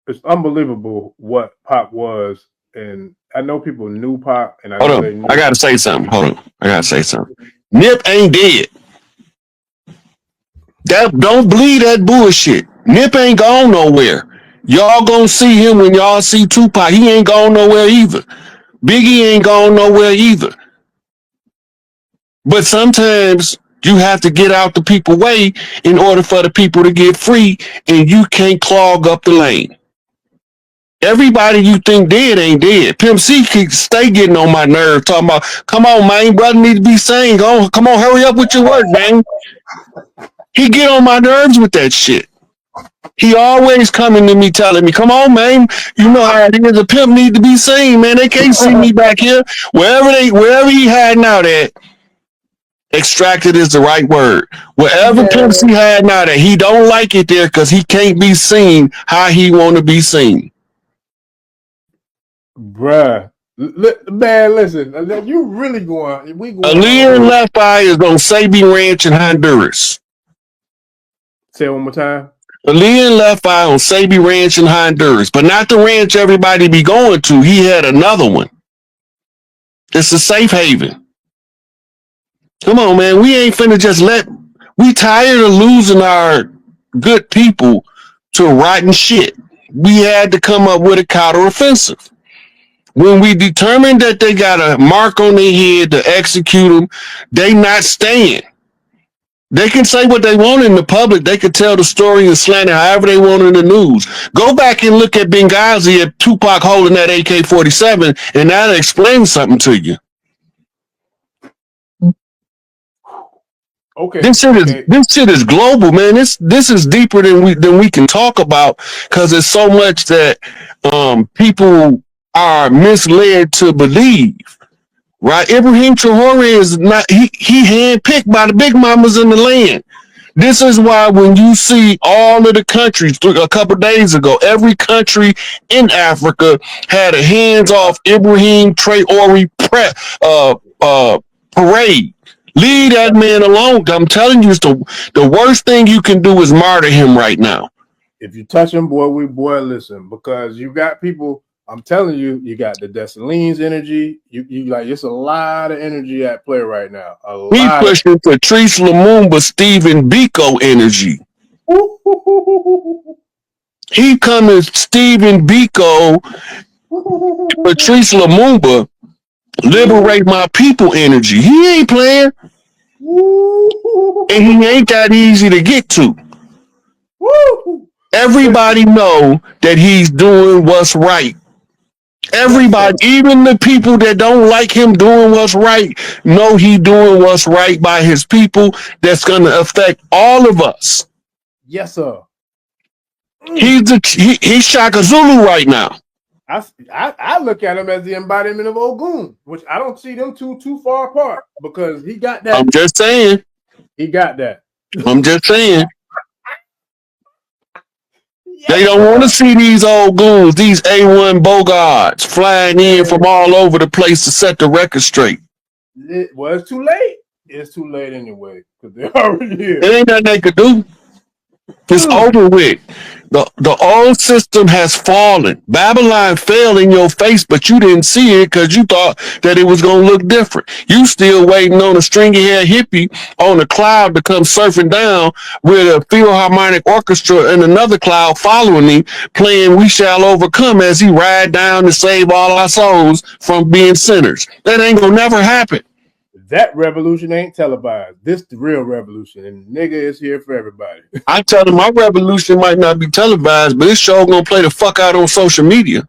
it's unbelievable what Pop was, and I know people knew Pop, and I Hold know on. they knew. I gotta say something. Hold on. I gotta say something. Nip ain't dead. That don't believe that bullshit. Nip ain't gone nowhere. Y'all gonna see him when y'all see Tupac. He ain't gone nowhere either. Biggie ain't gone nowhere either. But sometimes you have to get out the people way in order for the people to get free, and you can't clog up the lane. Everybody you think dead ain't dead. Pimp C keep stay getting on my nerve talking about, come on, man, brother need to be sane. Come on, hurry up with your work, man. He get on my nerves with that shit. He always coming to me telling me, come on, man, you know how it is. The pimp need to be seen, man. They can't see me back here. Wherever he hiding out at, extracted is the right word. Wherever Yeah, Pimp C hiding out at, he don't like it there because he can't be seen how he want to be seen. bruh. Man, listen, you really going? We going all Aaliyah the and way. Left Eye is on Sabi Ranch in Honduras. Say it one more time. Aaliyah and Left Eye on Sabi Ranch in Honduras, but not the ranch everybody be going to. He had another one. It's a safe haven. Come on, man. We ain't finna just let. We tired of losing our good people to rotten shit. We had to come up with a counteroffensive. When we determined that they got a mark on their head to execute them, they not staying. They can say what they want in the public. They can tell the story and slant it however they want in the news. Go back and look at Benghazi at Tupac holding that AK-47, and that'll explain something to you. Okay, This shit is okay. this shit is global, man. This is deeper than we can talk about because there's so much that people are misled to believe. Right? Ibrahim Traore is not he handpicked by the big mamas in the land. This is why when you see all of the countries a couple of days ago, every country in Africa had a hands-off Ibrahim Traore parade. Leave that man alone. I'm telling you, it's the worst thing you can do is martyr him right now. If you touch him, boy, listen, because you got people. I'm telling you, you got the Dessalines energy. You like it's a lot of energy at play right now. A He lot of. pushing Patrice Lumumba, Stephen Biko energy. He coming Stephen Biko, Patrice Lumumba, liberate my people energy. He ain't playing. And he ain't that easy to get to. Everybody know that he's doing what's right. Everybody, even the people that don't like him doing what's right, know he doing what's right by his people. That's going to affect all of us. Yes, sir. He's Shaka Zulu right now. I look at him as the embodiment of Ogun, which I don't see them too far apart because he got that. I'm just saying. He got that. I'm just saying. They don't want to see these old goons, these A1 bogarts flying in from all over the place to set the record straight. Well, it's too late. It's too late anyway because they're already here. It ain't nothing they could do. It's over with. The old system has fallen. Babylon fell in your face, but you didn't see it because you thought that it was going to look different. You still waiting on a stringy hair hippie on a cloud to come surfing down with a philharmonic orchestra and another cloud following him, playing We Shall Overcome as he ride down to save all our souls from being sinners. That ain't going to never happen. That revolution ain't televised. This the real revolution, and nigga is here for everybody. I tell them my revolution might not be televised, but this show gonna play the fuck out on social media.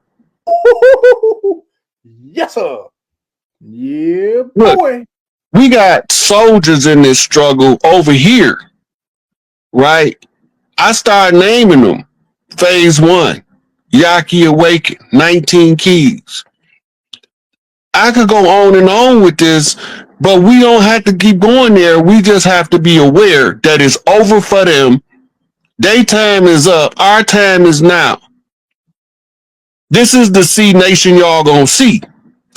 Yes, sir. Yeah, boy. Look, we got soldiers in this struggle over here, right? I start naming them. Phase 1, Yaki Awaken, 19 Keys. I could go on with this, but we don't have to keep going there. We just have to be aware that it's over for them. Their time is up. Our time is now. This is the C Nation y'all gonna see.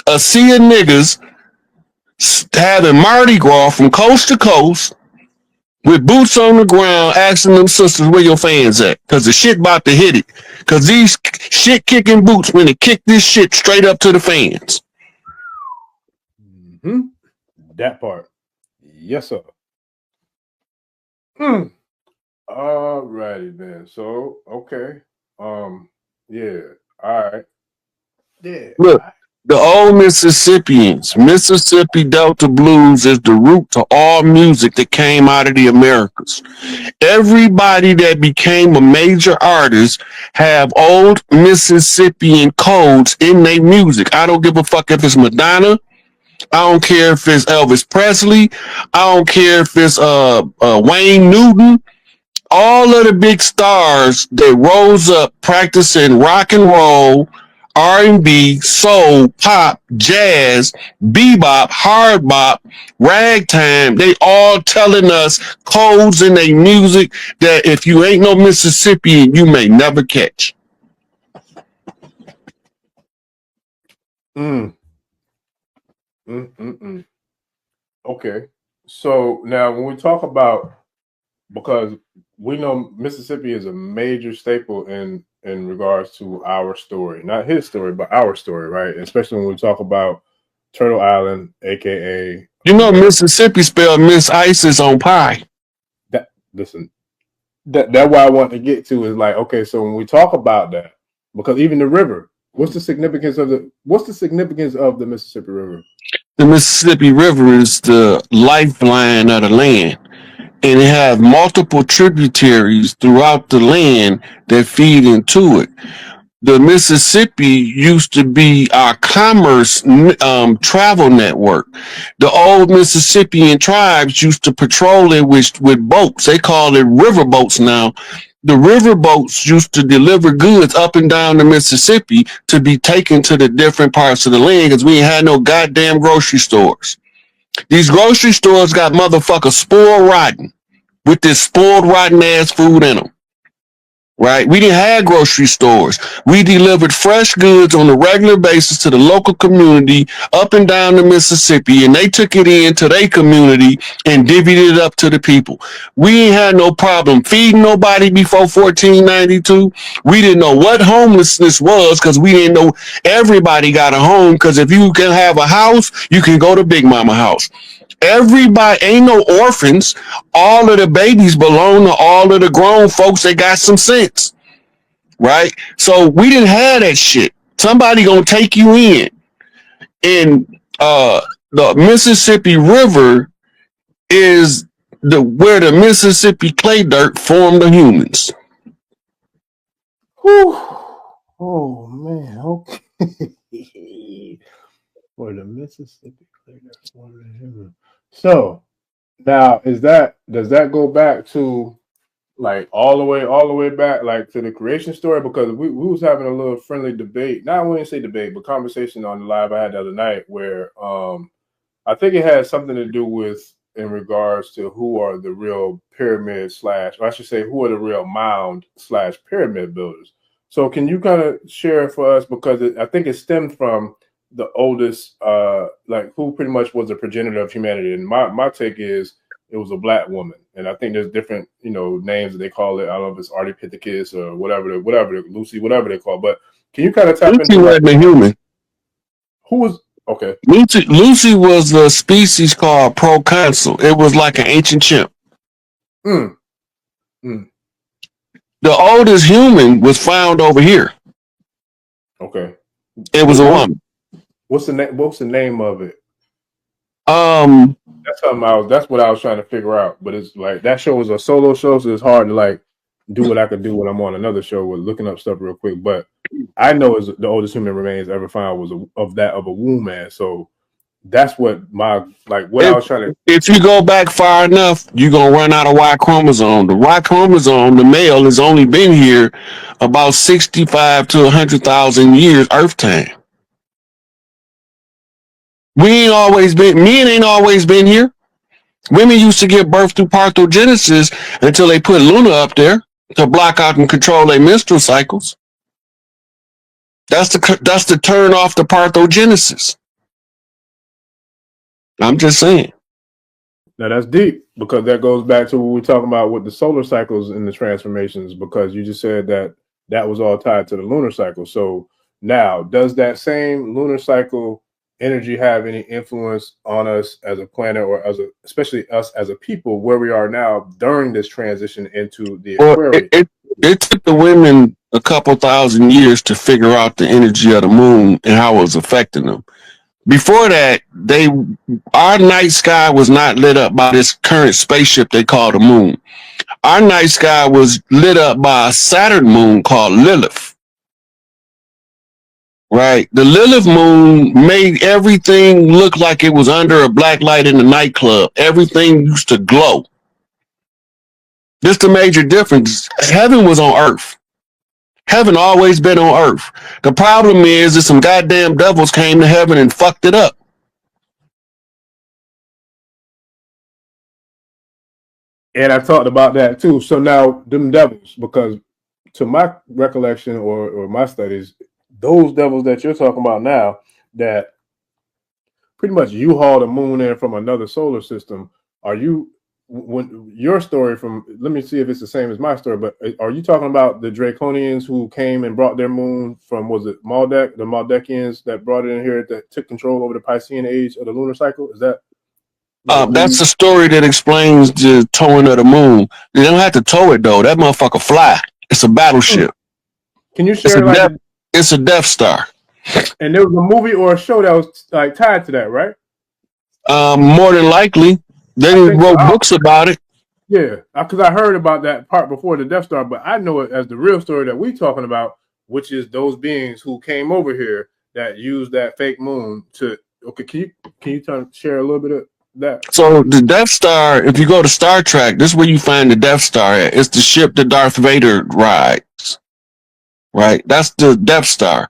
A sea of niggas having Mardi Gras from coast to coast, with boots on the ground, asking them sisters where your fans at, because the shit about to hit it. Because these shit kicking boots when they kick this shit straight up to the fans. Mm-hmm. That part. Yes, sir. Mm. All righty then. So, okay. Yeah. All right. Yeah. Look, All right. the old Mississippians, Mississippi Delta blues is the root to all music that came out of the Americas. Everybody that became a major artist have old Mississippian codes in their music. I don't give a fuck if it's Madonna. I don't care if it's Elvis Presley. I don't care if it's Wayne Newton. All of the big stars that rose up practicing rock and roll, R&B, soul, pop, jazz, bebop, hard bop, ragtime, they all telling us codes in their music that if you ain't no Mississippian, you may never catch. Mm. Mm-mm-mm. Okay. So now when we talk about, because we know Mississippi is a major staple in regards to our story, not his story, but our story, right? Especially when we talk about Turtle Island, aka You know America. Mississippi spelled Miss Isis on pie. That listen, that's what I want to get to is like, okay, so when we talk about that, because even the river, what's the significance of the Mississippi River? The Mississippi River is the lifeline of the land, and it has multiple tributaries throughout the land that feed into it. The Mississippi used to be our commerce travel network. The old Mississippian tribes used to patrol it with boats. They call it river boats now. The river boats used to deliver goods up and down the Mississippi to be taken to the different parts of the land because we ain't had no goddamn grocery stores. These grocery stores got motherfuckers spoiled rotten with this spoiled rotten ass food in them. Right? We didn't have grocery stores. We delivered fresh goods on a regular basis to the local community up and down the Mississippi, and they took it into their community and divvied it up to the people. We ain't had no problem feeding nobody before 1492. We didn't know what homelessness was because we didn't know everybody got a home, because if you can have a house, you can go to Big Mama house. Everybody ain't no orphans. All of the babies belong to all of the grown folks that got some sense, right? So we didn't have that shit. Somebody gonna take you in. And the Mississippi River is the where the Mississippi clay dirt formed the humans. Whew. Oh man, okay. For the Mississippi Clear River. So now does that go back to like all the way back like to the creation story? Because we was having a little friendly debate. Not I wouldn't say debate, but conversation on the live I had the other night where I think it has something to do with in regards to who are the real pyramid slash, or I should say, who are the real mound slash pyramid builders. So can you kind of share for us, because I think it stemmed from the oldest, like who pretty much was the progenitor of humanity. And my take is it was a black woman, and I think there's different names that they call it. I don't know if it's Ardipithecus or whatever Lucy, whatever they call it. But can you kind of tap Lucy into like wasn't a human. who was okay? Lucy was a species called proconsul. It was like an ancient chimp. Mm, mm, The oldest human was found over here. okay. It was a woman. What's the name? What's the name of it? Um, That's something that's what I was trying to figure out. But it's like that show was a solo show, so it's hard to like do what I could do when I'm on another show with looking up stuff real quick. But I know is the oldest human remains ever found was of a womb man. So that's what I was trying to. if you go back far enough, you're gonna run out of Y chromosome. The Y chromosome, the male, has only been here about 65 to 100,000 years Earth time. Men ain't always been here. Women used to give birth through parthenogenesis until they put Luna up there to block out and control their menstrual cycles. That's the turn off the parthenogenesis. I'm just saying. Now that's deep because that goes back to what we're talking about with the solar cycles and the transformations. Because you just said that that was all tied to the lunar cycle. So now, does that same lunar cycle energy have any influence on us as a planet, or as a, especially us as a people, where we are now during this transition into the Well, Aquarius? it took the women a couple thousand years to figure out the energy of the moon and how it was affecting them. Before that, our night sky was not lit up by this current spaceship they call the moon. Our night sky was lit up by a Saturn moon called Lilith. Right? The Lilith moon made everything look like it was under a black light in the nightclub. Everything used to glow. Just the major difference. Heaven was on Earth. Heaven always been on Earth. The problem is that some goddamn devils came to heaven and fucked it up. And I talked about that too. So now them devils, because to my recollection or my studies, those devils that you're talking about now, that pretty much you haul the moon in from another solar system. Are you, when your story from, let me see if it's the same as my story, but are you talking about the Draconians who came and brought their moon from, was it Maldek, the Maldekians that brought it in here, that took control over the Piscean age of the lunar cycle? Is that That's the story that explains the towing of the moon. They don't have to tow it though. That motherfucker fly. It's a battleship. Can you share it's a Death Star. And there was a movie or a show that was like tied to that, right? More than likely. They wrote books about it. Yeah, because I heard about that part before the Death Star, but I know it as the real story that we're talking about, which is those beings who came over here that used that fake moon to. Okay, can you share a little bit of that? So the Death Star, if you go to Star Trek, this is where you find the Death Star at. It's the ship that Darth Vader rides. Right? That's the Death Star.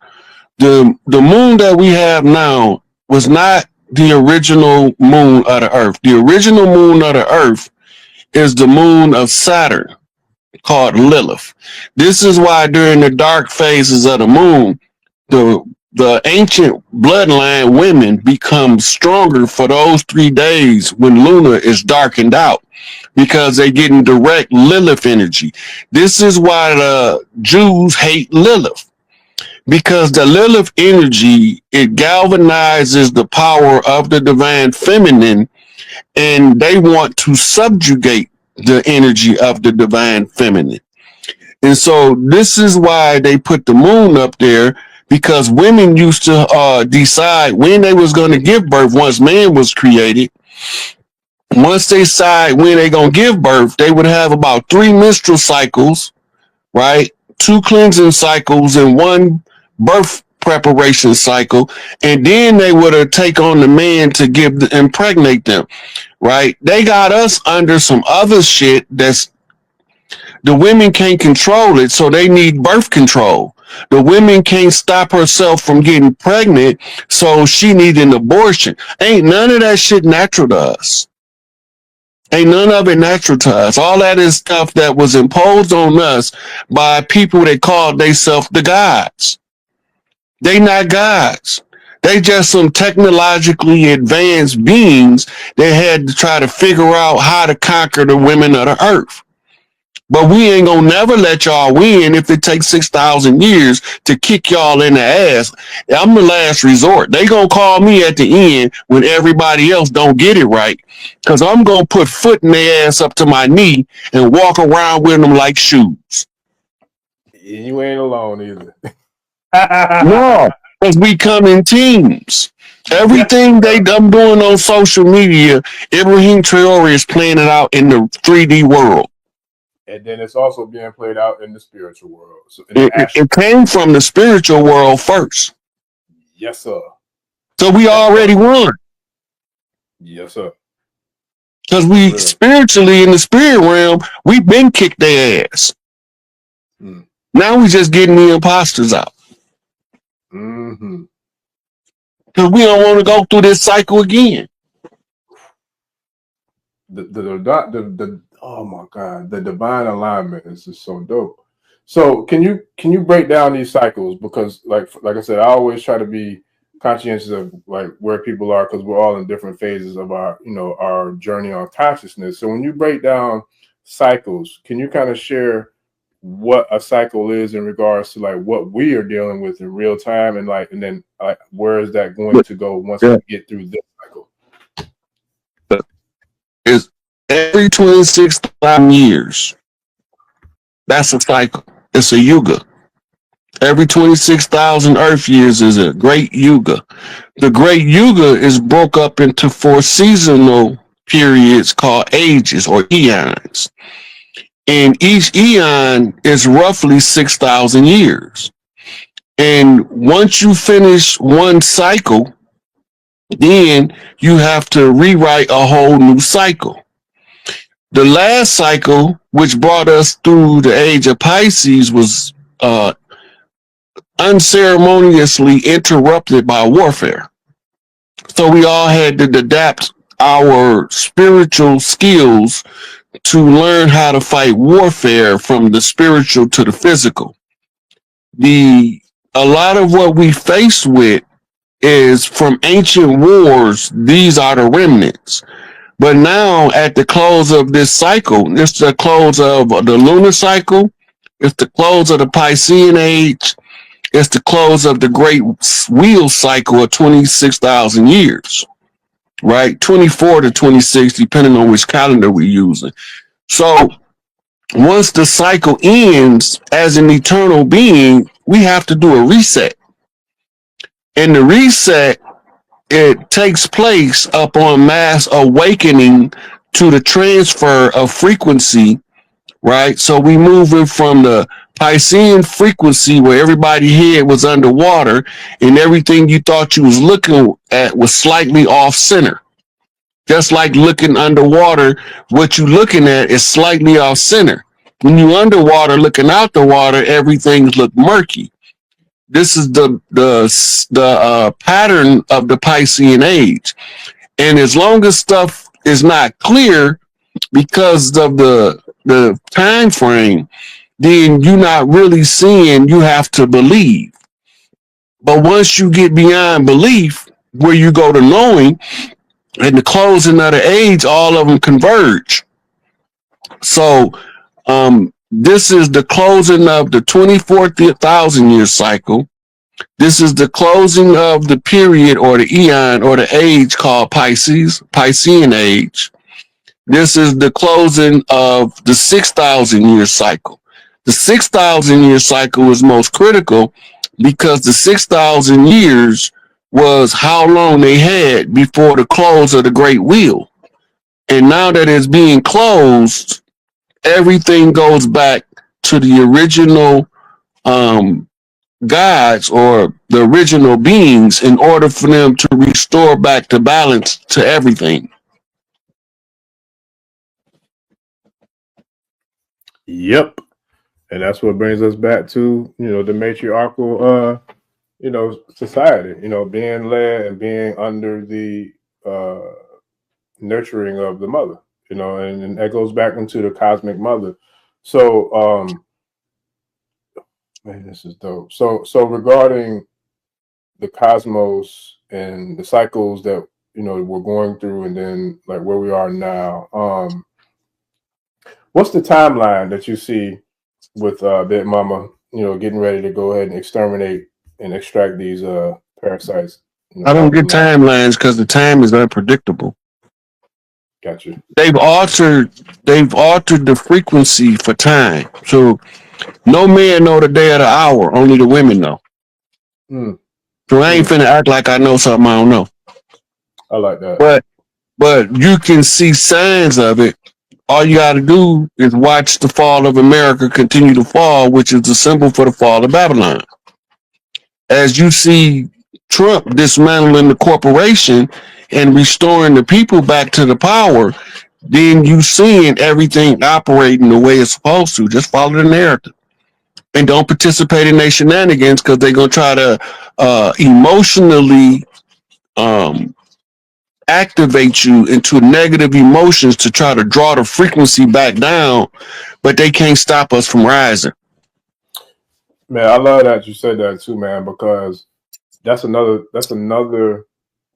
The moon that we have now was not the original moon of the Earth. The original moon of the Earth is the moon of Saturn, called Lilith. This is why during the dark phases of the moon, the ancient bloodline women become stronger for those 3 days when Luna is darkened out, because they getting direct Lilith energy. This is why the Jews hate Lilith, because the Lilith energy, it galvanizes the power of the divine feminine, and they want to subjugate the energy of the divine feminine. And so this is why they put the moon up there, because women used to decide when they was going to give birth. Once man was created, once they decide when they going to give birth, they would have about 3 menstrual cycles, right? 2 cleansing cycles and 1 birth preparation cycle. And then they would take on the man to impregnate them, right? They got us under some other shit that's, the women can't control it, so they need birth control. The women can't stop herself from getting pregnant, so she needs an abortion. Ain't none of that shit natural to us. Ain't none of it natural to us. All that is stuff that was imposed on us by people that called themselves the gods. They not gods. They just some technologically advanced beings that had to try to figure out how to conquer the women of the earth. But we ain't gonna never let y'all win if it takes 6,000 years to kick y'all in the ass. I'm the last resort. They gonna call me at the end when everybody else don't get it right, because I'm gonna put foot in their ass up to my knee and walk around with them like shoes. You ain't alone either. No, because we come in teams. Everything I'm doing on social media, Ibrahim Traore is playing it out in the 3D world. And then it's also being played out in the spiritual world. So it came from the spiritual world first. Yes, sir. So we already won. Yes, sir. Because we spiritually, in the spirit realm, we've been kicked their ass. Now we just getting the imposters out. Because we don't want to go through this cycle again. Oh my God, the divine alignment is just so dope. So can you break down these cycles? Because like I said, I always try to be conscientious of like where people are, because we're all in different phases of our, you know, our journey on consciousness. So when you break down cycles, can you kind of share what a cycle is in regards to like what we are dealing with in real time, and like, and then like where is that going to go once we get through this cycle? It's every 26,000 years. That's a cycle. It's a yuga. Every 26,000 Earth years is a great yuga. The great yuga is broke up into 4 seasonal periods called ages or eons. And each eon is roughly 6,000 years. And once you finish one cycle, then you have to rewrite a whole new cycle. The last cycle, which brought us through the age of Pisces, was unceremoniously interrupted by warfare. So we all had to adapt our spiritual skills to learn how to fight warfare from the spiritual to the physical. A lot of what we face with is from ancient wars. These are the remnants. But now, at the close of this cycle, it's the close of the lunar cycle, it's the close of the Piscean age, it's the close of the great wheel cycle of 26,000 years, right? 24 to 26, depending on which calendar we're using. So once the cycle ends, as an eternal being, we have to do a reset. And the reset, it takes place upon mass awakening to the transfer of frequency, right? So we moving from the Piscean frequency where everybody head was underwater and everything you thought you was looking at was slightly off center. Just like looking underwater, what you looking at is slightly off center. When you underwater looking out the water, everything look murky. This is the pattern of the Piscean age. And as long as stuff is not clear because of the time frame, then you're not really seeing, you have to believe. But once you get beyond belief, where you go to knowing, and the closing of the age, all of them converge. So this is the closing of the 24,000 year cycle. This is the closing of the period or the eon or the age called Piscean age. This is the closing of the 6,000 year cycle. The 6,000 year cycle is most critical because the 6,000 years was how long they had before the close of the Great Wheel. And now that it's being closed, everything goes back to the original gods or the original beings in order for them to restore back the balance to everything. Yep. And that's what brings us back to, you know, the matriarchal, you know, society, you know, being led and being under the nurturing of the mother, you know, and that goes back into the cosmic mother. So, man, this is dope. So regarding the cosmos and the cycles that, you know, we're going through, and then like where we are now, what's the timeline that you see with Big Mama, you know, getting ready to go ahead and exterminate and extract these parasites? You know, I don't get timelines because the time is unpredictable. Gotcha. They've altered the frequency for time. So no man know the day or the hour, only the women know. So I ain't finna act like I know something I don't know. I like that. But you can see signs of it. All you got to do is watch the fall of America continue to fall, which is the symbol for the fall of Babylon. As you see Trump dismantling the corporation and restoring the people back to the power, then you seeing everything operating the way it's supposed to. Just follow the narrative. And don't participate in their shenanigans because they're going to try to emotionally activate you into negative emotions to try to draw the frequency back down, but they can't stop us from rising. Man, I love that you said that too, man, because that's another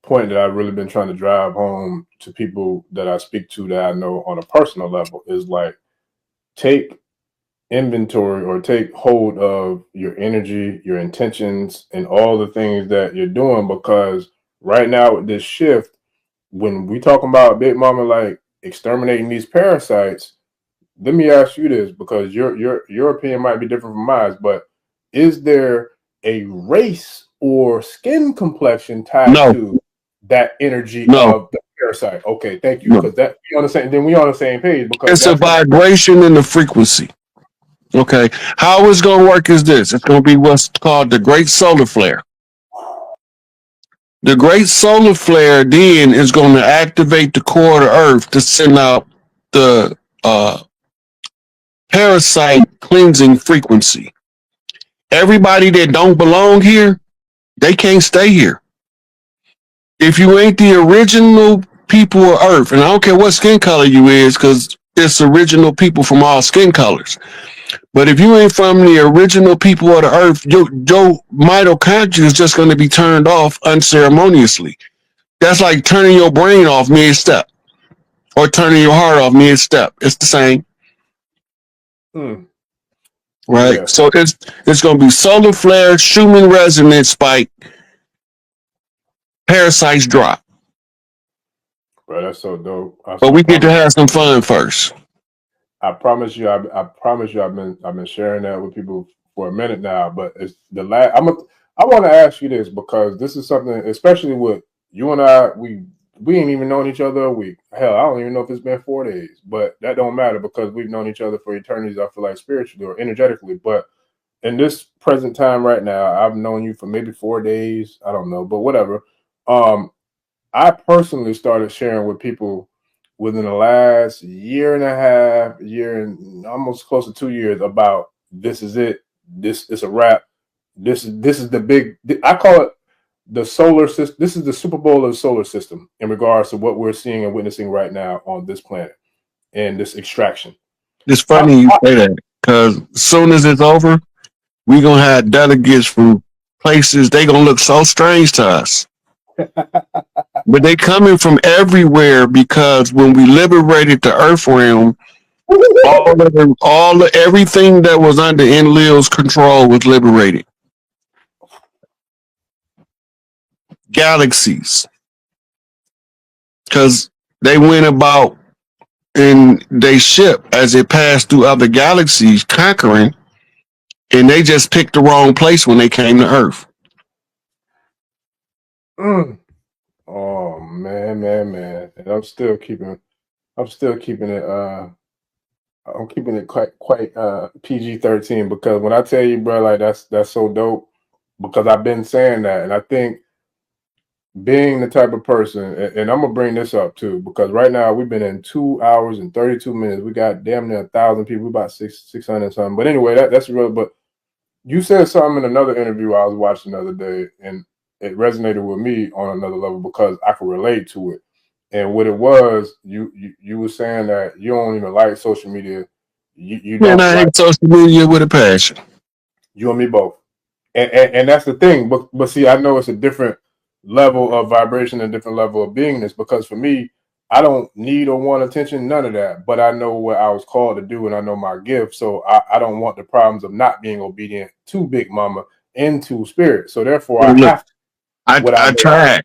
point that I've really been trying to drive home to people that I speak to that I know on a personal level is like take inventory or take hold of your energy, your intentions, and all the things that you're doing because right now with this shift, when we talking about Big Mama like exterminating these parasites, let me ask you this because your opinion might be different from mine, but is there a race or skin complexion tied No, to that energy no, of the parasite? Okay, thank you. no. Because that we on the same then we on the same page because It's a that's what vibration in the frequency. Okay. How it's going to work is this. It's going to be what's called the Great Solar Flare. The Great Solar Flare then is going to activate the core of the Earth to send out the parasite cleansing frequency. Everybody that don't belong here, they can't stay here. If you ain't the original people of Earth, and I don't care what skin color you is, because it's original people from all skin colors. But if you ain't from the original people of the Earth, your mitochondria is just going to be turned off unceremoniously. That's like turning your brain off mid-step or turning your heart off mid-step. It's the same, right? yeah, So it's going to be solar flare, Schumann resonance spike, parasites drop. bro, that's so dope. But we get to have some fun first. I promise you, I promise you, I've been sharing that with people for a minute now. But it's the last. I want to ask you this because this is something, especially with you and I. We ain't even known each other a week. Hell, I don't even know if it's been 4 days. But that don't matter because we've known each other for eternities. I feel like spiritually or energetically. But in this present time right now, I've known you for maybe 4 days. I don't know, but whatever. Um, I personally started sharing with people within the last year and a half, year and almost close to 2 years about this is it. This is a wrap. This is the big. I call it the solar system. This is the Super Bowl of the solar system in regards to what we're seeing and witnessing right now on this planet and this extraction. It's I, funny you say that because as soon as it's over, we gonna have delegates from places. They gonna look so strange to us, but they coming from everywhere because when we liberated the Earth realm, everything that was under Enlil's control was liberated. Galaxies, because they went about in they ship as it passed through other galaxies, conquering, and they just picked the wrong place when they came to Earth. mm. Oh man, and I'm still keeping it. I'm keeping it quite PG-13 because when I tell you, bro, like that's so dope because I've been saying that, and I think being the type of person, and I'm gonna bring this up too because right now we've been in 2 hours and 32 minutes. We got damn near 1,000 people, about 600 something. But anyway, that's real. But you said something in another interview I was watching the other day, and it resonated with me on another level because I could relate to it. And what it was, you were saying that you don't even like social media. You Man, don't I like hate social media with a passion. you and me both. And that's the thing. But see, I know it's a different level of vibration, a different level of beingness. Because for me, I don't need or want attention, none of that. But I know what I was called to do, and I know my gift. So I don't want the problems of not being obedient to Big Mama and to Spirit. So therefore, I Look, have to what I I know. tried.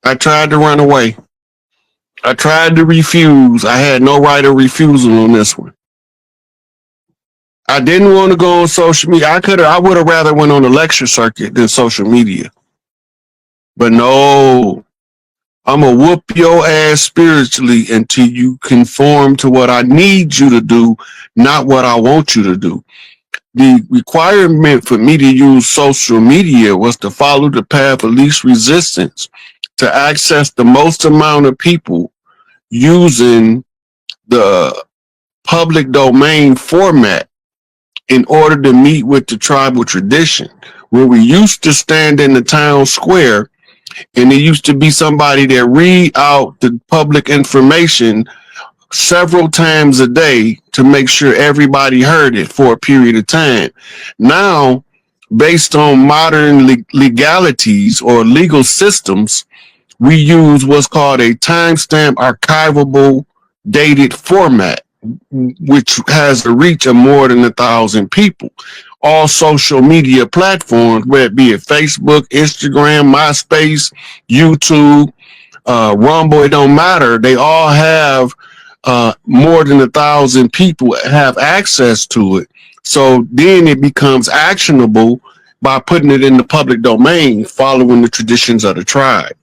I tried to run away. I tried to refuse. I had no right of refusal on this one. I didn't want to go on social media. I would have rather went on the lecture circuit than social media. But no, I'm gonna whoop your ass spiritually until you conform to what I need you to do, not what I want you to do. The requirement for me to use social media was to follow the path of least resistance, to access the most amount of people using the public domain format in order to meet with the tribal tradition. Where we used to stand in the town square and there used to be somebody that read out the public information several times a day to make sure everybody heard it for a period of time. Now based on modern legalities or legal systems, we use what's called a timestamp archivable dated format, which has a reach of more than 1,000 people. All social media platforms, whether it be it Facebook, Instagram, MySpace, YouTube, Rumble, it don't matter. They all have more than 1,000 people have access to it. So then it becomes actionable by putting it in the public domain, following the traditions of the tribe.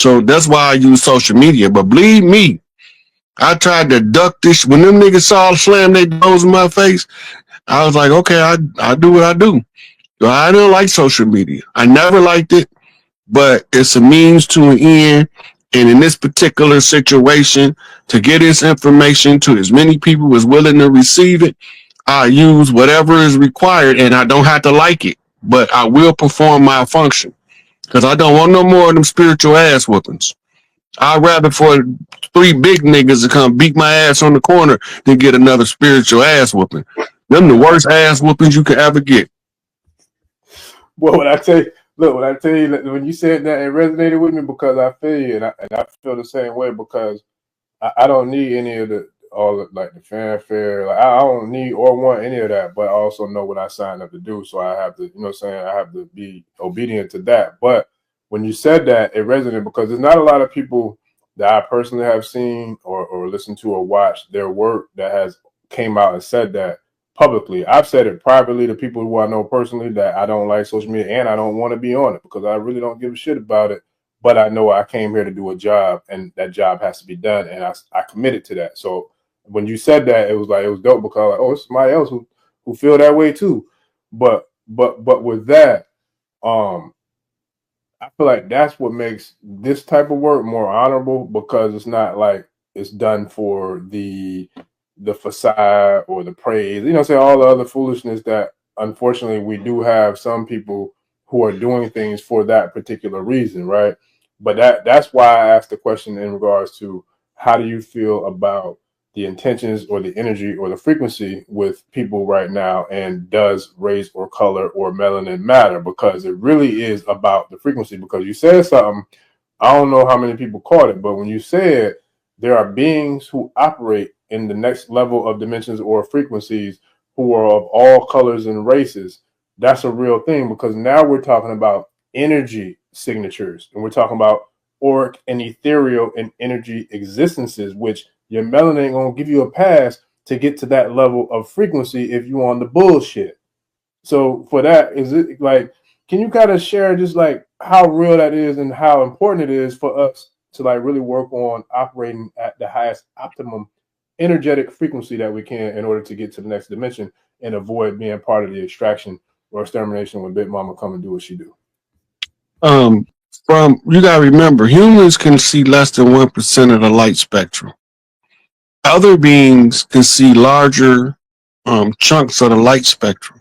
So that's why I use social media. But believe me, I tried to duck this. When them niggas saw slam their doors in my face, I was like, okay, I do what I do. I don't like social media. I never liked it, but it's a means to an end. And in this particular situation, to get this information to as many people as willing to receive it, I use whatever is required, and I don't have to like it, but I will perform my function because I don't want no more of them spiritual ass whoopings. I'd rather for 3 big niggas to come beat my ass on the corner than get another spiritual ass whooping. Them the worst ass whoopings you could ever get. Well, when I tell you, look, when I tell you that when you said that, it resonated with me because I feel you, and I feel the same way because I don't need any of the all like the fanfare. Like I don't need or want any of that, but I also know what I signed up to do, so I have to, you know, what I'm saying I have to be obedient to that. But when you said that, it resonated because there's not a lot of people that I personally have seen or listened to or watched their work that has came out and said that publicly. I've said it privately to people who I know personally that I don't like social media and I don't want to be on it because I really don't give a shit about it. But I know I came here to do a job and that job has to be done. And I committed to that. So when you said that, it was dope because like, oh, it's somebody else who feel that way too. But with that, I feel like that's what makes this type of work more honorable because it's not like it's done for the facade or the praise. You know, say all the other foolishness that unfortunately we do have some people who are doing things for that particular reason, right? But that's why I asked the question in regards to how do you feel about the intentions or the energy or the frequency with people right now, and does race or color or melanin matter? Because it really is about the frequency. Because you said something, I don't know how many people caught it, but when you said there are beings who operate in the next level of dimensions or frequencies who are of all colors and races, that's a real thing because now we're talking about energy signatures and we're talking about auric and ethereal and energy existences, which your melanin ain't gonna give you a pass to get to that level of frequency if you on the bullshit. So for that, is it like, can you kind of share just like how real that is and how important it is for us to like really work on operating at the highest optimum energetic frequency that we can in order to get to the next dimension and avoid being part of the extraction or extermination when Big Mama come and do what she do? Um, from you gotta remember, humans can see less than 1% of the light spectrum. Other beings can see larger chunks of the light spectrum.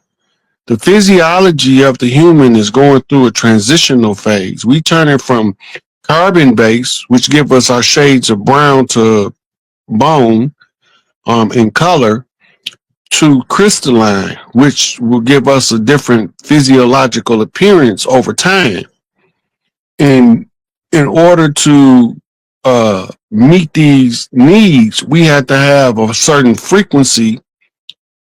The physiology of the human is going through a transitional phase. We turn it from carbon based, which give us our shades of brown to bone in color, to crystalline, which will give us a different physiological appearance over time. And in order to meet these needs, we have to have a certain frequency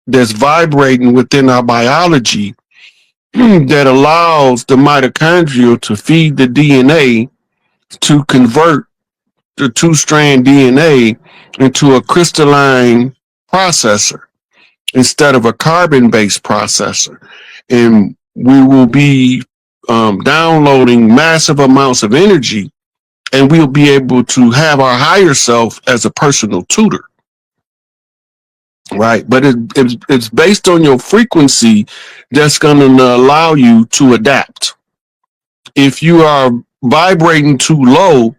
that's vibrating within our biology that allows the mitochondria to feed the DNA to convert the 2-strand DNA into a crystalline processor instead of a carbon-based processor. And we will be downloading massive amounts of energy, and we'll be able to have our higher self as a personal tutor. Right. But it's based on your frequency that's going to allow you to adapt. If you are vibrating too low,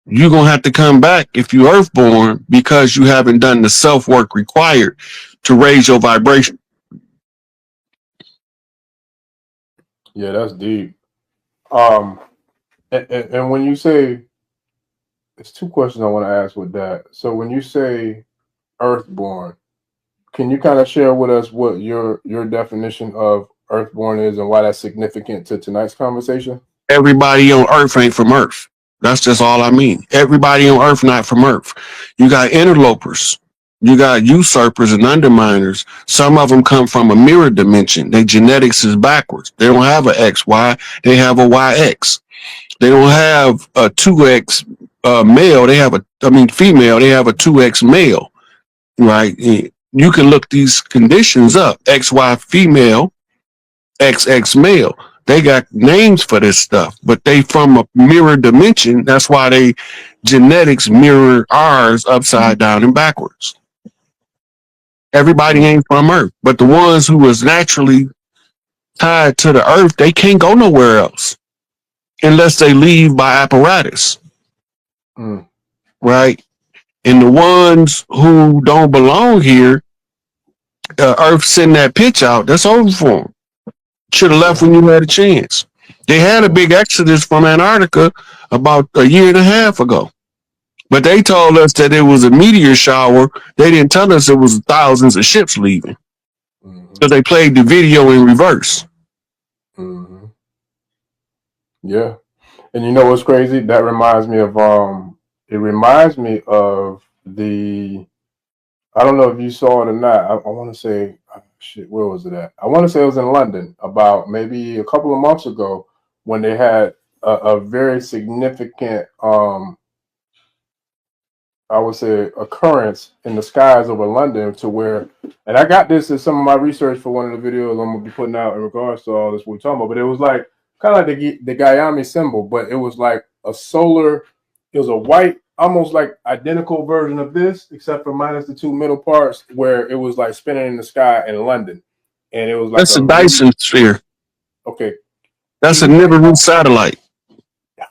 you're going to have to come back if you're earthborn because you haven't done the self work required to raise your vibration. Yeah, that's deep. And when you say, it's two questions I want to ask with that. So when you say earthborn, can you kind of share with us what your definition of Earthborn is and why that's significant to tonight's conversation? Everybody on Earth ain't from Earth. That's just all I mean. Everybody on Earth not from Earth. You got interlopers. You got usurpers and underminers. Some of them come from a mirror dimension. Their genetics is backwards. They don't have a XY. They have a YX. They don't have a 2X male. They have female. They have a 2X male, right? You can look these conditions up. XY female, XX male. They got names for this stuff, but they from a mirror dimension. That's why they genetics mirror ours upside down and backwards. Everybody ain't from Earth, but the ones who was naturally tied to the Earth, they can't go nowhere else unless they leave by apparatus, right? And the ones who don't belong here, Earth send that pitch out. That's over for them. Should have left when you had a chance. They had a big exodus from Antarctica about a year and a half ago. But they told us that it was a meteor shower. They didn't tell us it was thousands of ships leaving. So they played the video in reverse. Yeah. And you know what's crazy? That reminds me of the, I don't know if you saw it or not. I want to say, shit, where was it at? I want to say it was in London about maybe a couple of months ago when they had a very significant, I would say, occurrence in the skies over London to where, and I got this in some of my research for one of the videos I'm going to be putting out in regards to all this we're talking about, but it was like, kind of like the Gayami symbol, but it was like a solar, it was a white, almost like identical version of this, except for minus the two middle parts, where it was like spinning in the sky in London. And it was like that's a Dyson sphere. Okay. That's a Nibiru satellite. Yeah.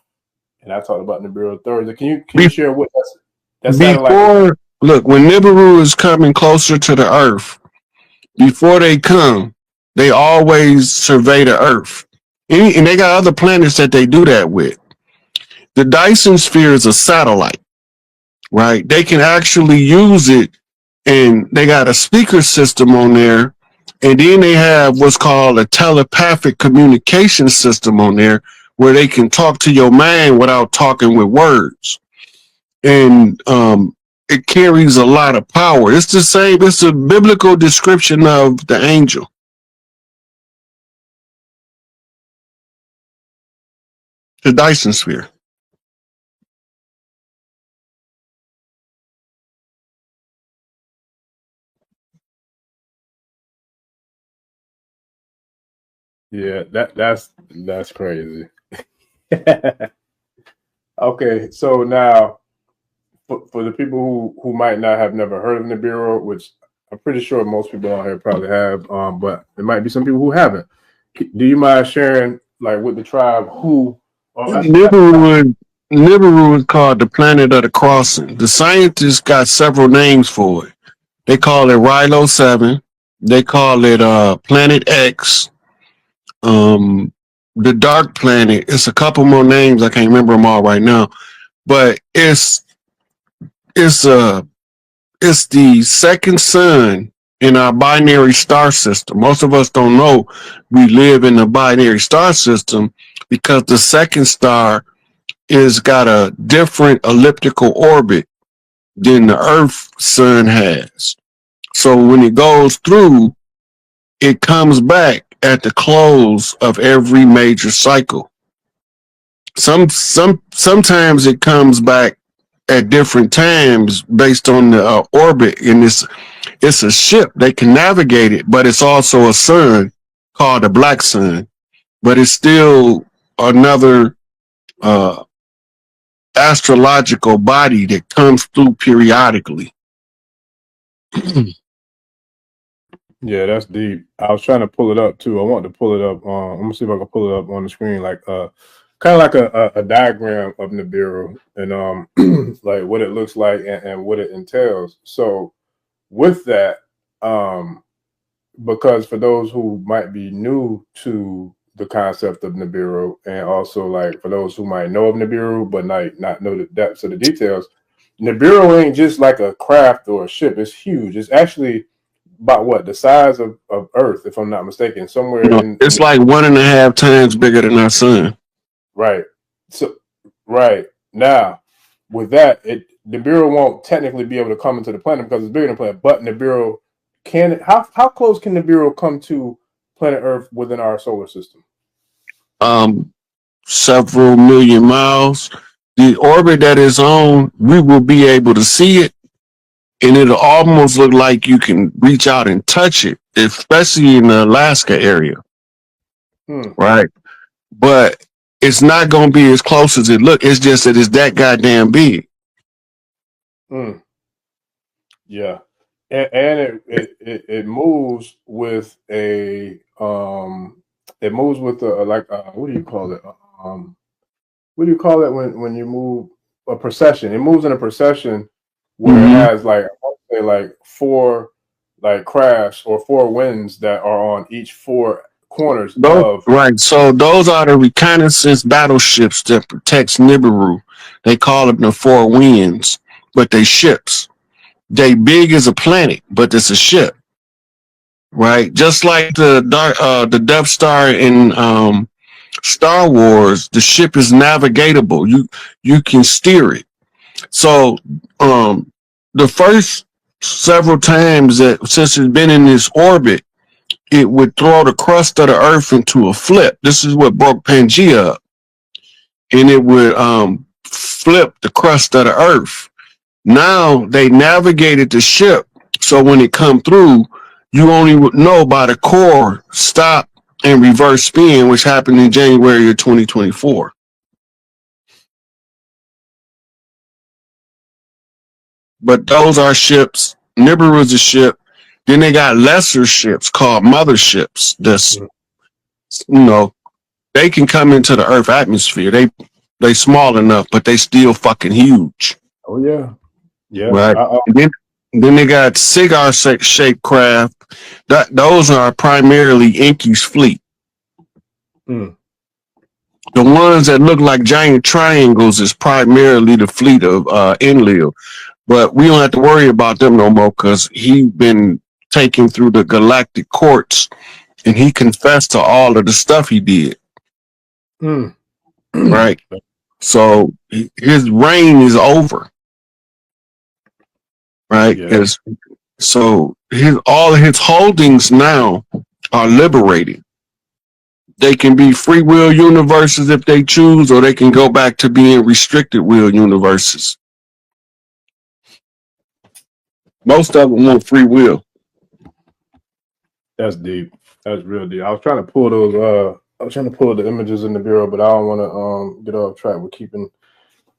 And I talked about Nibiru Thursday. Can you share what that's before, look, when Nibiru is coming closer to the Earth, before they come, they always survey the Earth. And they got other planets that they do that with. The Dyson sphere is a satellite, right? They can actually use it, and they got a speaker system on there. And then they have what's called a telepathic communication system on there where they can talk to your mind without talking with words. And it carries a lot of power. It's the same, it's a biblical description of the angel. The Dyson sphere. Yeah, that's crazy. Okay, so now for the people who might not have never heard of Nibiru, which I'm pretty sure most people on here probably have, but there might be some people who haven't. Do you mind sharing, like, with the tribe who? Nibiru is called the planet of the crossing. The scientists got several names for it. They call it Rilo 7. They call it Planet X. The Dark Planet. It's a couple more names. I can't remember them all right now. But it's the second sun in our binary star system. Most of us don't know we live in a binary star system because the second star is got a different elliptical orbit than the Earth sun has. So when it goes through, it comes back at the close of every major cycle. Sometimes it comes back at different times based on the orbit, and it's a ship. They can navigate it, but it's also a sun called the black sun. But it's still another astrological body that comes through periodically. Yeah, that's deep. I was trying to pull it up too. I want to pull it up. I'm gonna see if I can pull it up on the screen, like kind of like a diagram of Nibiru and like what it looks like and what it entails. So with that, because for those who might be new to the concept of Nibiru, and also like for those who might know of Nibiru but not know the depths of the details, Nibiru ain't just like a craft or a ship. It's huge. It's actually about what, the size of Earth, if I'm not mistaken, somewhere No, in it's like 1.5 times bigger than our sun. right. So right now, with that, Nibiru won't technically be able to come into the planet because it's bigger than the planet. But Nibiru can how close can Nibiru come to planet Earth within our solar system? Several million miles. The orbit that it's on, we will be able to see it, and it'll almost look like you can reach out and touch it, especially in the Alaska area, right? But it's not going to be as close as it looks. It's just that it's that goddamn big. Mm. Yeah, and it moves with a it moves with a like what do you call it what do you call it when you move a procession? It moves in a procession where it has like I want to say like four like crafts or four winds that are on each four corners Those, of. right. So those are the reconnaissance battleships that protects Nibiru. They call them the Four Winds, but they ships. They big as a planet, but it's a ship, right? Just like the Death Star in Star Wars, the ship is navigatable. You can steer it. So the first several times that since it's been in this orbit, it would throw the crust of the Earth into a flip. This is what broke Pangea up, and it would flip the crust of the Earth. Now they navigated the ship, so when it come through, you only would know by the core stop and reverse spin, which happened in January of 2024. But those are ships. Nibiru is a ship. Then they got lesser ships called motherships. That's you know they can come into the Earth atmosphere. They small enough, but they still fucking huge, Oh yeah, yeah. right? And then they got cigar shaped craft. Those are primarily Inky's fleet. Mm. The ones that look like giant triangles is primarily the fleet of Enlil. But we don't have to worry about them no more because he been taken through the galactic courts and he confessed to all of the stuff he did. Mm. Right. So his reign is over. Right. Yeah. So all of his holdings now are liberated. They can be free will universes if they choose, or they can go back to being restricted will universes. Most of them want free will. That's deep. That's real deep. I was trying to pull those. I was trying to pull the images in the bureau, but I don't want to get off track with keeping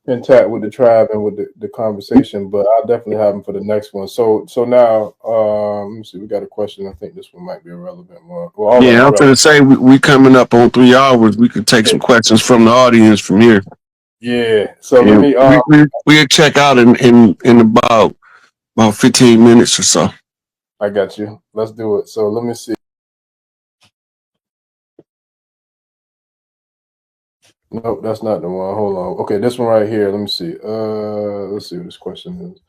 intact with the tribe and with the conversation. But I'll definitely have them for the next one. So now, let me see. We got a question. I think this one might be a relevant one. Well, all Yeah, I'm going to say we coming up on 3 hours. We could take some questions from the audience from here. Yeah. So and let me. We'll check out in about 15 minutes or so. I got you. Let's do it. So let me see. Nope, that's not the one. Hold on. Okay, this one right here. Let me see. Let's see what this question is.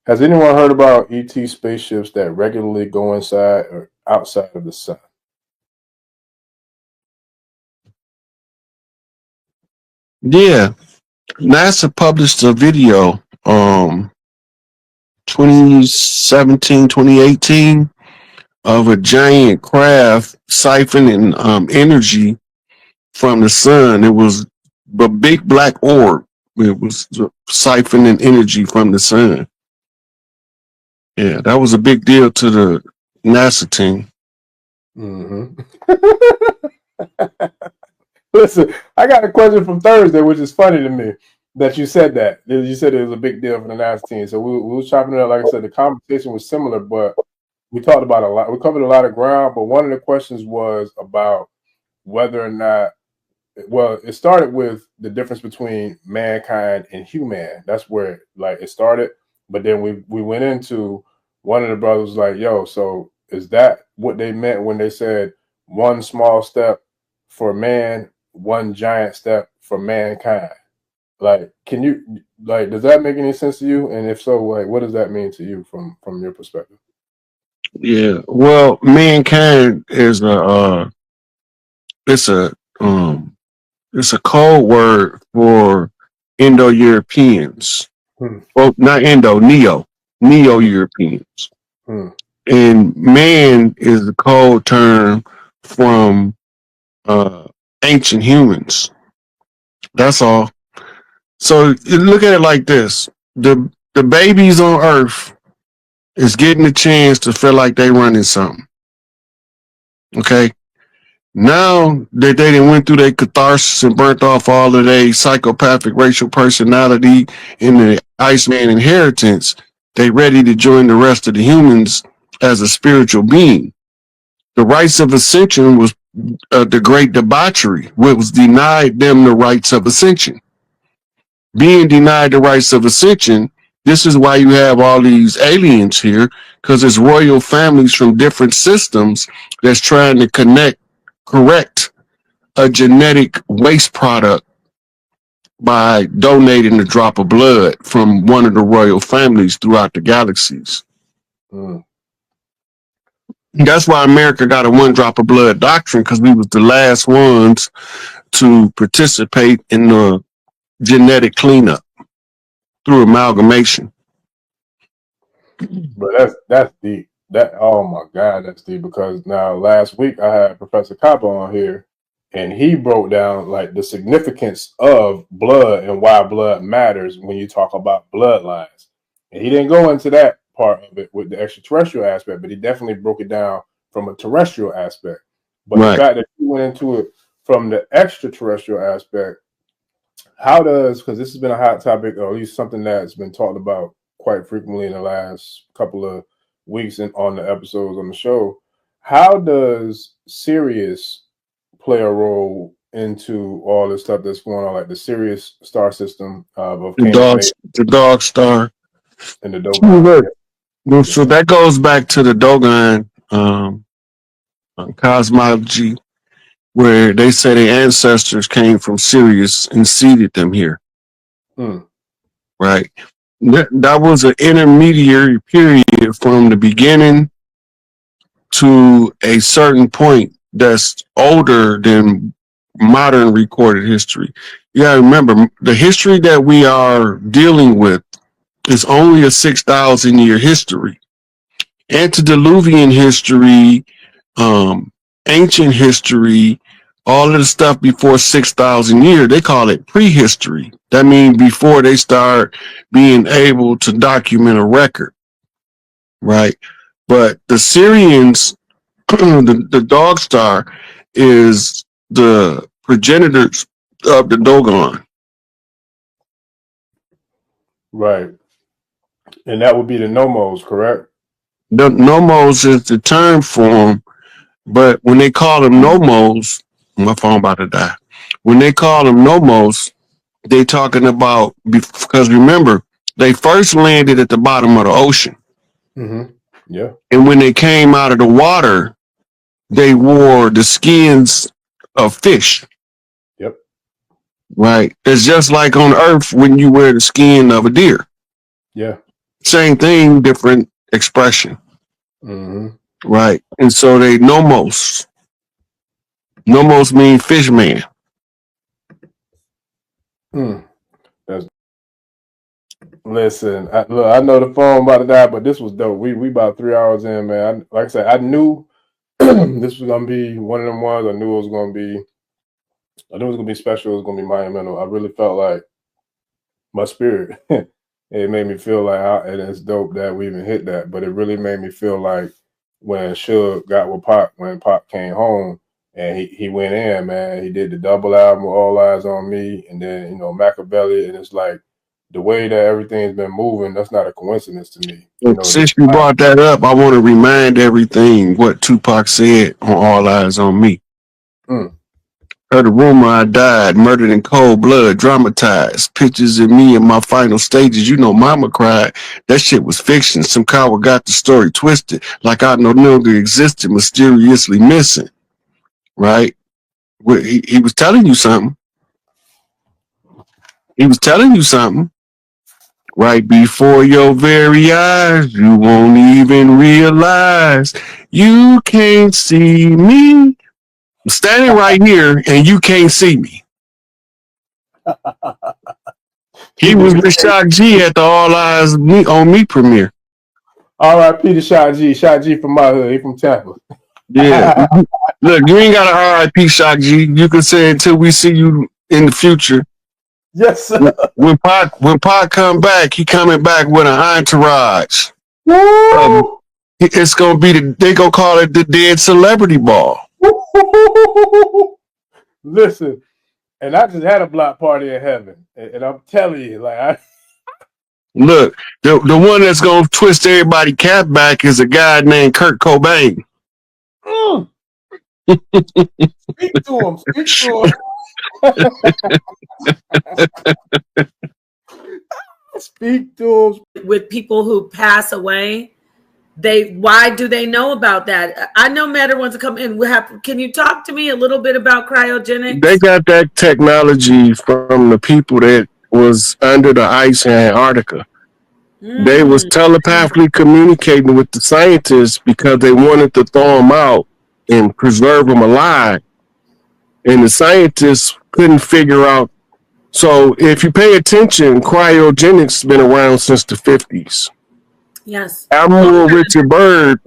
Has anyone heard about ET spaceships that regularly go inside or outside of the sun? Yeah, NASA published a video 2017, 2018 of a giant craft siphoning energy from the sun. It was a big black orb. It was siphoning energy from the sun. Yeah, that was a big deal to the NASA team. Mm-hmm. Listen, I got a question from Thursday, which is funny to me that you said that. You said it was a big deal for the NASA team. So we were chopping it up. Like I said, the conversation was similar, but we talked about a lot. We covered a lot of ground, but one of the questions was about whether or not, well, it started with the difference between mankind and human. That's where it started. But then we went into, one of the brothers was like, yo, so is that what they meant when they said one small step for man, one giant step for mankind? Can you does that make any sense to you? And if so, what does that mean to you from your perspective? Yeah. Well, mankind is it's a um it's a code word for Indo-Europeans. Hmm. Well, not Indo, Hmm. Neo-Europeans. Hmm. And man is the code term from uh ancient humans. That's all. So you look at it like this: the babies on Earth is getting a chance to feel like they running something. Okay. Now that they done went through their catharsis and burnt off all of their psychopathic racial personality and the Iceman inheritance, they ready to join the rest of the humans as a spiritual being. The rights of ascension was the great debauchery, which was denied them the rights of ascension. Being denied the rights of ascension, this is why you have all these aliens here, because it's royal families from different systems that's trying to correct a genetic waste product by donating a drop of blood from one of the royal families throughout the galaxies. Hmm. That's why America got a one drop of blood doctrine, because we was the last ones to participate in the genetic cleanup through amalgamation. But that's deep. That oh my God, that's deep. Because now last week I had Professor Copper on here, and he broke down like the significance of blood and why blood matters when you talk about bloodlines. And he didn't go into that part of it with the extraterrestrial aspect, but he definitely broke it down from a terrestrial aspect. But the Right. fact that he went into it from the extraterrestrial aspect, how does, because this has been a hot topic, or at least something that's been talked about quite frequently in the last couple of weeks and on the episodes on the show, how does Sirius play a role into all this stuff that's going on, like the Sirius star system of The Canis dogs, Major the dog star. and the Dogon? Yeah. So that goes back to the Dogon cosmology, where they say their ancestors came from Sirius and seeded them here. Hmm. Right. That was an intermediary period from the beginning to a certain point that's older than modern recorded history. You gotta remember, the history that we are dealing with is only a 6,000 year history. Antediluvian history, um, ancient history, all of the stuff before 6,000 years, they call it prehistory. That means before they start being able to document a record, right? But the Syrians, the dog star, is the progenitors of the Dogon. Right. And that would be the nomos, correct? The nomos is the term for them, but when they call them nomos, my phone about to die. When they call them nomos, they talking about, because remember, they first landed at the bottom of the ocean, Mm-hmm. Yeah. and when they came out of the water, they wore the skins of fish. Yep. Right? It's just like on Earth when you wear the skin of a deer. Yeah. Same thing, different expression. Mm-hmm. Right? And so they nomos. Nomos mean fish man. Mm. That's Listen, look, I know the phone about to die, but this was dope. We about 3 hours in, man. Like I said, I knew this was gonna be one of them ones. I knew it was gonna be. I knew it was gonna be special. It was gonna be monumental. I really felt like my spirit. It made me feel like, and it's dope that we even hit that. But it really made me feel like when Suge got with Pop, when Pop came home and he went in, man. He did the double album, All Eyes on Me, and then Machiavelli, and it's like the way that everything's been moving. That's not a coincidence to me. Since you brought that up, I want to remind everything what Tupac said on All Eyes on Me. Mm. Heard a rumor I died, murdered in cold blood, dramatized. Pictures of me in my final stages. You know, mama cried. That shit was fiction. Some coward got the story twisted, like I no longer existed, mysteriously missing. Right? He was telling you something. He was telling you something. Right before your very eyes, you won't even realize you can't see me. I'm standing right here and you can't see me. He was with Shock G at the All Eyes on Me premiere. All right, Peter Shot G. Shot G from my hood. He from Tampa. Yeah. Look, you ain't got to RIP Shock G. You can say until we see you in the future. Yes, sir. When Pac come back, he coming back with an entourage. Woo! It's gonna be they gonna call it the Dead Celebrity Ball. Listen, and I just had a block party in heaven, and I'm telling you, like, Look, the one that's gonna twist everybody cap back is a guy named Kurt Cobain. Speak to him. Speak to him. Speak to him. With people who pass away, why do they know about that? I know Matter wants to come in. Can you talk to me a little bit about cryogenics? They got that technology from the people that was under the ice in Antarctica. They was telepathically communicating with the scientists because they wanted to throw them out and preserve them alive. And the scientists couldn't figure out. So if you pay attention, cryogenics has been around since the 50s. Yes. Admiral Richard Byrd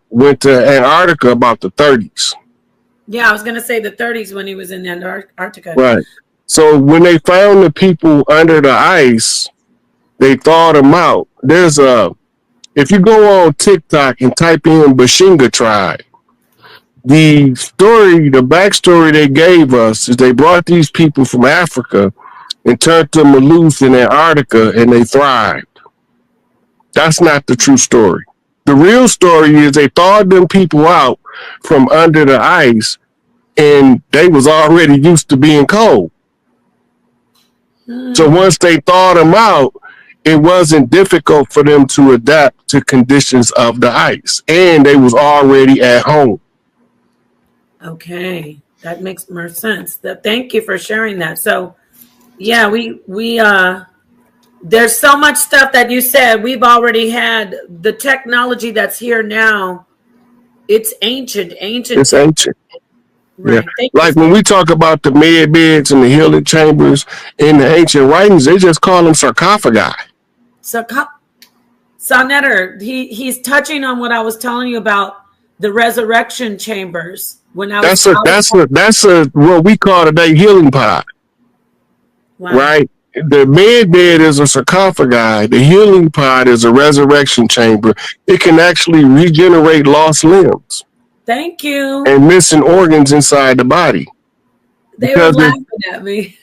went to Antarctica about the 30s. Yeah, I was going to say the 30s when he was in Antarctica. Right. So when they found the people under the ice, they thawed them out. If you go on TikTok and type in Bashinga tribe, the backstory they gave us is they brought these people from Africa and turned them loose in Antarctica and they thrived. That's not the true story. The real story is they thawed them people out from under the ice and they was already used to being cold. So once they thawed them out, it wasn't difficult for them to adapt to conditions of the ice, and they was already at home. Okay, that makes more sense. Thank you for sharing that. So, yeah, we there's so much stuff that you said. We've already had the technology that's here now. It's ancient. It's ancient. Right. Yeah. Like when we talk about the med beds and the healing chambers in the ancient writings, they just call them sarcophagi. Sonetter, he's touching on what I was telling you about the resurrection chambers. When I that's what we call today healing pod. Wow. Right? The med bed is a sarcophagi. The healing pod is a resurrection chamber. It can actually regenerate lost limbs. Thank you. And missing organs inside the body. They were laughing at me.